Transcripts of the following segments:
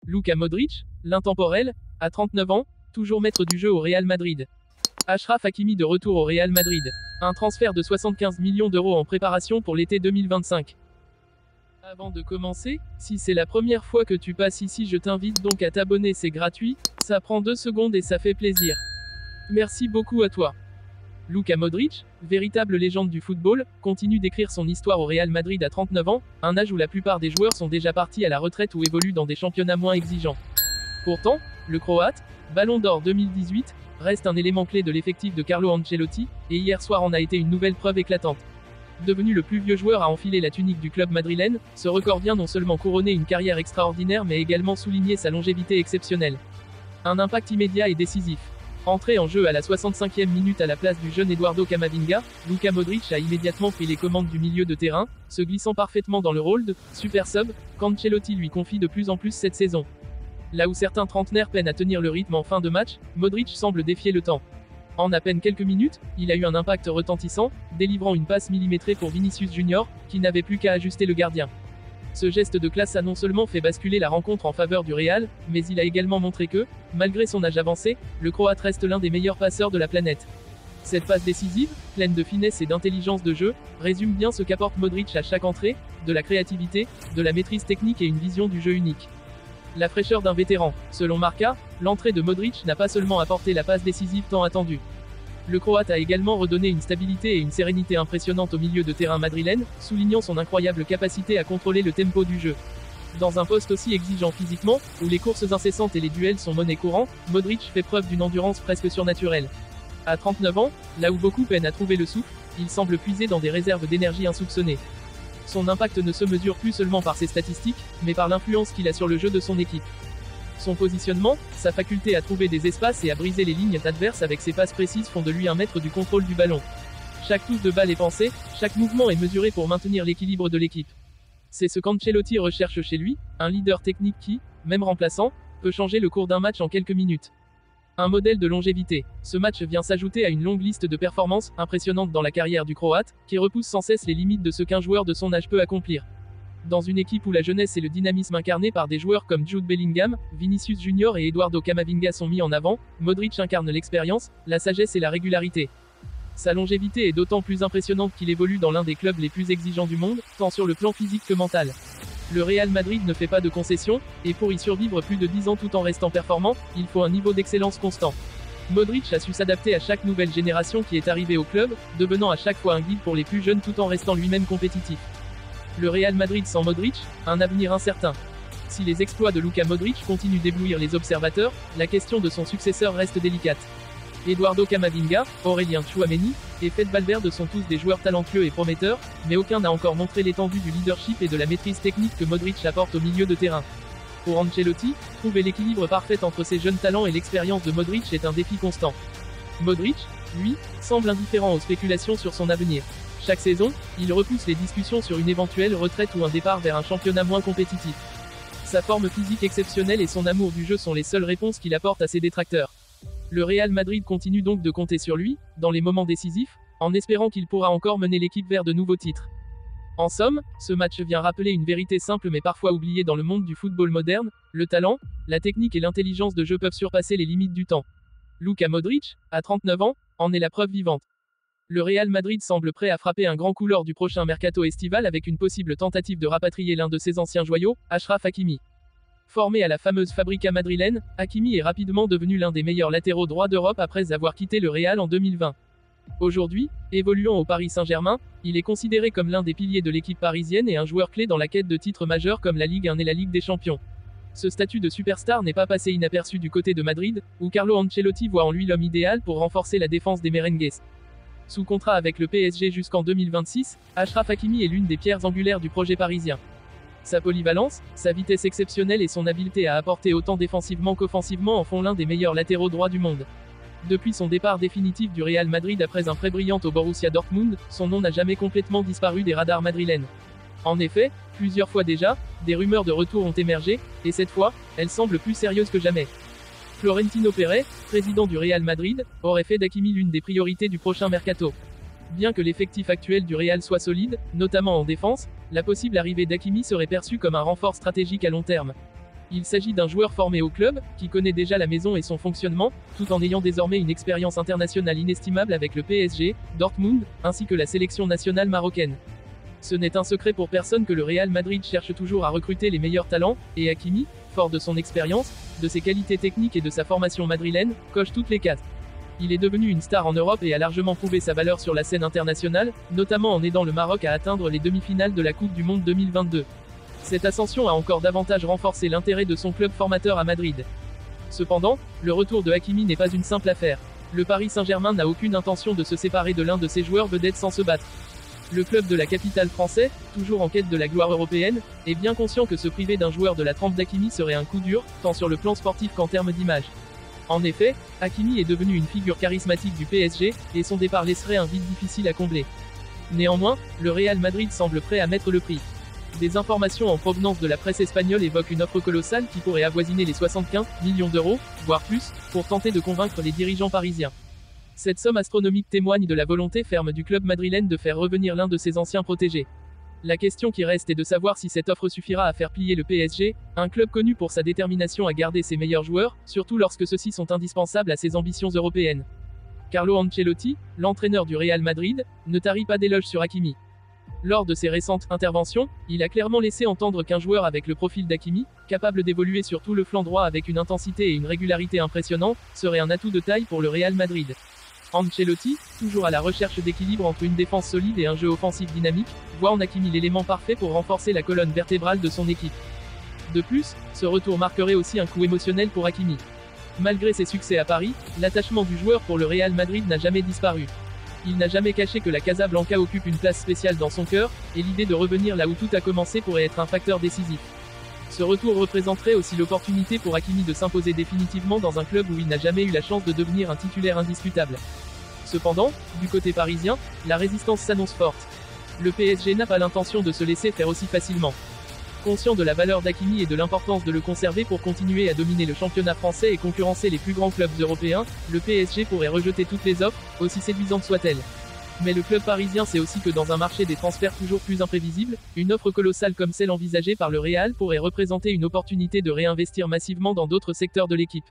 Luka Modric, l'intemporel, à 39 ans, toujours maître du jeu au Real Madrid. Achraf Hakimi de retour au Real Madrid. Un transfert de 75 millions d'euros en préparation pour l'été 2025. Avant de commencer, si c'est la première fois que tu passes ici, je t'invite donc à t'abonner, c'est gratuit, ça prend 2 secondes et ça fait plaisir. Merci beaucoup à toi. Luka Modric, véritable légende du football, continue d'écrire son histoire au Real Madrid à 39 ans, un âge où la plupart des joueurs sont déjà partis à la retraite ou évoluent dans des championnats moins exigeants. Pourtant, le Croate, Ballon d'Or 2018, reste un élément clé de l'effectif de Carlo Ancelotti, et hier soir en a été une nouvelle preuve éclatante. Devenu le plus vieux joueur à enfiler la tunique du club madrilène, ce record vient non seulement couronner une carrière extraordinaire mais également souligner sa longévité exceptionnelle. Un impact immédiat et décisif. Entré en jeu à la 65e minute à la place du jeune Eduardo Camavinga, Luka Modric a immédiatement pris les commandes du milieu de terrain, se glissant parfaitement dans le rôle de « super sub » qu'Ancelotti lui confie de plus en plus cette saison. Là où certains trentenaires peinent à tenir le rythme en fin de match, Modric semble défier le temps. En à peine quelques minutes, il a eu un impact retentissant, délivrant une passe millimétrée pour Vinicius Junior, qui n'avait plus qu'à ajuster le gardien. Ce geste de classe a non seulement fait basculer la rencontre en faveur du Real, mais il a également montré que, malgré son âge avancé, le Croate reste l'un des meilleurs passeurs de la planète. Cette passe décisive, pleine de finesse et d'intelligence de jeu, résume bien ce qu'apporte Modric à chaque entrée, de la créativité, de la maîtrise technique et une vision du jeu unique. La fraîcheur d'un vétéran. Selon Marca, l'entrée de Modric n'a pas seulement apporté la passe décisive tant attendue. Le Croate a également redonné une stabilité et une sérénité impressionnantes au milieu de terrain madrilène, soulignant son incroyable capacité à contrôler le tempo du jeu. Dans un poste aussi exigeant physiquement, où les courses incessantes et les duels sont monnaie courante, Modric fait preuve d'une endurance presque surnaturelle. À 39 ans, là où beaucoup peinent à trouver le souffle, il semble puiser dans des réserves d'énergie insoupçonnées. Son impact ne se mesure plus seulement par ses statistiques, mais par l'influence qu'il a sur le jeu de son équipe. Son positionnement, sa faculté à trouver des espaces et à briser les lignes adverses avec ses passes précises font de lui un maître du contrôle du ballon. Chaque touche de balle est pensée, chaque mouvement est mesuré pour maintenir l'équilibre de l'équipe. C'est ce qu'Ancelotti recherche chez lui, un leader technique qui, même remplaçant, peut changer le cours d'un match en quelques minutes. Un modèle de longévité. Ce match vient s'ajouter à une longue liste de performances impressionnantes dans la carrière du Croate, qui repousse sans cesse les limites de ce qu'un joueur de son âge peut accomplir. Dans une équipe où la jeunesse et le dynamisme incarné par des joueurs comme Jude Bellingham, Vinicius Junior et Eduardo Camavinga sont mis en avant, Modric incarne l'expérience, la sagesse et la régularité. Sa longévité est d'autant plus impressionnante qu'il évolue dans l'un des clubs les plus exigeants du monde, tant sur le plan physique que mental. Le Real Madrid ne fait pas de concessions, et pour y survivre plus de 10 ans tout en restant performant, il faut un niveau d'excellence constant. Modric a su s'adapter à chaque nouvelle génération qui est arrivée au club, devenant à chaque fois un guide pour les plus jeunes tout en restant lui-même compétitif. Le Real Madrid sans Modric, un avenir incertain. Si les exploits de Luka Modric continuent d'éblouir les observateurs, la question de son successeur reste délicate. Eduardo Camavinga, Aurélien Tchouaméni et Fede Valverde sont tous des joueurs talentueux et prometteurs, mais aucun n'a encore montré l'étendue du leadership et de la maîtrise technique que Modric apporte au milieu de terrain. Pour Ancelotti, trouver l'équilibre parfait entre ces jeunes talents et l'expérience de Modric est un défi constant. Modric, lui, semble indifférent aux spéculations sur son avenir. Chaque saison, il repousse les discussions sur une éventuelle retraite ou un départ vers un championnat moins compétitif. Sa forme physique exceptionnelle et son amour du jeu sont les seules réponses qu'il apporte à ses détracteurs. Le Real Madrid continue donc de compter sur lui, dans les moments décisifs, en espérant qu'il pourra encore mener l'équipe vers de nouveaux titres. En somme, ce match vient rappeler une vérité simple mais parfois oubliée dans le monde du football moderne, le talent, la technique et l'intelligence de jeu peuvent surpasser les limites du temps. Luka Modric, à 39 ans, en est la preuve vivante. Le Real Madrid semble prêt à frapper un grand coup lors du prochain mercato estival avec une possible tentative de rapatrier l'un de ses anciens joyaux, Achraf Hakimi. Formé à la fameuse Fabrica madrilène, Hakimi est rapidement devenu l'un des meilleurs latéraux droits d'Europe après avoir quitté le Real en 2020. Aujourd'hui, évoluant au Paris Saint-Germain, il est considéré comme l'un des piliers de l'équipe parisienne et un joueur clé dans la quête de titres majeurs comme la Ligue 1 et la Ligue des Champions. Ce statut de superstar n'est pas passé inaperçu du côté de Madrid, où Carlo Ancelotti voit en lui l'homme idéal pour renforcer la défense des merengues. Sous contrat avec le PSG jusqu'en 2026, Achraf Hakimi est l'une des pierres angulaires du projet parisien. Sa polyvalence, sa vitesse exceptionnelle et son habileté à apporter autant défensivement qu'offensivement en font l'un des meilleurs latéraux droits du monde. Depuis son départ définitif du Real Madrid après un prêt brillant au Borussia Dortmund, son nom n'a jamais complètement disparu des radars madrilènes. En effet, plusieurs fois déjà, des rumeurs de retour ont émergé, et cette fois, elles semblent plus sérieuses que jamais. Florentino Pérez, président du Real Madrid, aurait fait d'Hakimi l'une des priorités du prochain mercato. Bien que l'effectif actuel du Real soit solide, notamment en défense, la possible arrivée d'Hakimi serait perçue comme un renfort stratégique à long terme. Il s'agit d'un joueur formé au club, qui connaît déjà la maison et son fonctionnement, tout en ayant désormais une expérience internationale inestimable avec le PSG, Dortmund, ainsi que la sélection nationale marocaine. Ce n'est un secret pour personne que le Real Madrid cherche toujours à recruter les meilleurs talents, et Hakimi, fort de son expérience, de ses qualités techniques et de sa formation madrilène, coche toutes les cases. Il est devenu une star en Europe et a largement prouvé sa valeur sur la scène internationale, notamment en aidant le Maroc à atteindre les demi-finales de la Coupe du Monde 2022. Cette ascension a encore davantage renforcé l'intérêt de son club formateur à Madrid. Cependant, le retour de Hakimi n'est pas une simple affaire. Le Paris Saint-Germain n'a aucune intention de se séparer de l'un de ses joueurs vedettes sans se battre. Le club de la capitale français, toujours en quête de la gloire européenne, est bien conscient que se priver d'un joueur de la trempe d'Hakimi serait un coup dur, tant sur le plan sportif qu'en termes d'image. En effet, Hakimi est devenu une figure charismatique du PSG, et son départ laisserait un vide difficile à combler. Néanmoins, le Real Madrid semble prêt à mettre le prix. Des informations en provenance de la presse espagnole évoquent une offre colossale qui pourrait avoisiner les 75 millions d'euros, voire plus, pour tenter de convaincre les dirigeants parisiens. Cette somme astronomique témoigne de la volonté ferme du club madrilène de faire revenir l'un de ses anciens protégés. La question qui reste est de savoir si cette offre suffira à faire plier le PSG, un club connu pour sa détermination à garder ses meilleurs joueurs, surtout lorsque ceux-ci sont indispensables à ses ambitions européennes. Carlo Ancelotti, l'entraîneur du Real Madrid, ne tarit pas d'éloges sur Hakimi. Lors de ses récentes interventions, il a clairement laissé entendre qu'un joueur avec le profil d'Hakimi, capable d'évoluer sur tout le flanc droit avec une intensité et une régularité impressionnantes, serait un atout de taille pour le Real Madrid. Ancelotti, toujours à la recherche d'équilibre entre une défense solide et un jeu offensif dynamique, voit en Hakimi l'élément parfait pour renforcer la colonne vertébrale de son équipe. De plus, ce retour marquerait aussi un coup émotionnel pour Hakimi. Malgré ses succès à Paris, l'attachement du joueur pour le Real Madrid n'a jamais disparu. Il n'a jamais caché que la Casablanca occupe une place spéciale dans son cœur, et l'idée de revenir là où tout a commencé pourrait être un facteur décisif. Ce retour représenterait aussi l'opportunité pour Hakimi de s'imposer définitivement dans un club où il n'a jamais eu la chance de devenir un titulaire indiscutable. Cependant, du côté parisien, la résistance s'annonce forte. Le PSG n'a pas l'intention de se laisser faire aussi facilement. Conscient de la valeur d'Hakimi et de l'importance de le conserver pour continuer à dominer le championnat français et concurrencer les plus grands clubs européens, le PSG pourrait rejeter toutes les offres, aussi séduisantes soient-elles. Mais le club parisien sait aussi que dans un marché des transferts toujours plus imprévisible, une offre colossale comme celle envisagée par le Real pourrait représenter une opportunité de réinvestir massivement dans d'autres secteurs de l'équipe.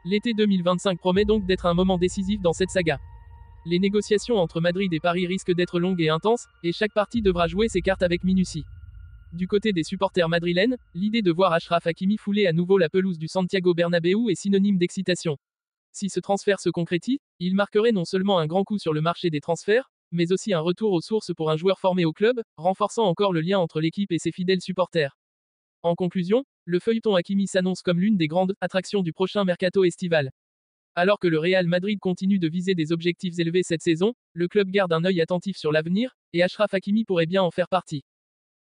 L'été 2025 promet donc d'être un moment décisif dans cette saga. Les négociations entre Madrid et Paris risquent d'être longues et intenses, et chaque partie devra jouer ses cartes avec minutie. Du côté des supporters madrilènes, l'idée de voir Achraf Hakimi fouler à nouveau la pelouse du Santiago Bernabéu est synonyme d'excitation. Si ce transfert se concrétise, il marquerait non seulement un grand coup sur le marché des transferts, mais aussi un retour aux sources pour un joueur formé au club, renforçant encore le lien entre l'équipe et ses fidèles supporters. En conclusion, le feuilleton Hakimi s'annonce comme l'une des grandes attractions du prochain mercato estival. Alors que le Real Madrid continue de viser des objectifs élevés cette saison, le club garde un œil attentif sur l'avenir, et Achraf Hakimi pourrait bien en faire partie.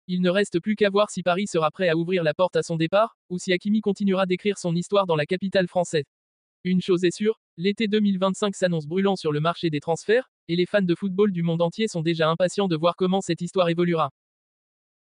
Il ne reste plus qu'à voir si Paris sera prêt à ouvrir la porte à son départ, ou si Hakimi continuera d'écrire son histoire dans la capitale française. Une chose est sûre, l'été 2025 s'annonce brûlant sur le marché des transferts, et les fans de football du monde entier sont déjà impatients de voir comment cette histoire évoluera.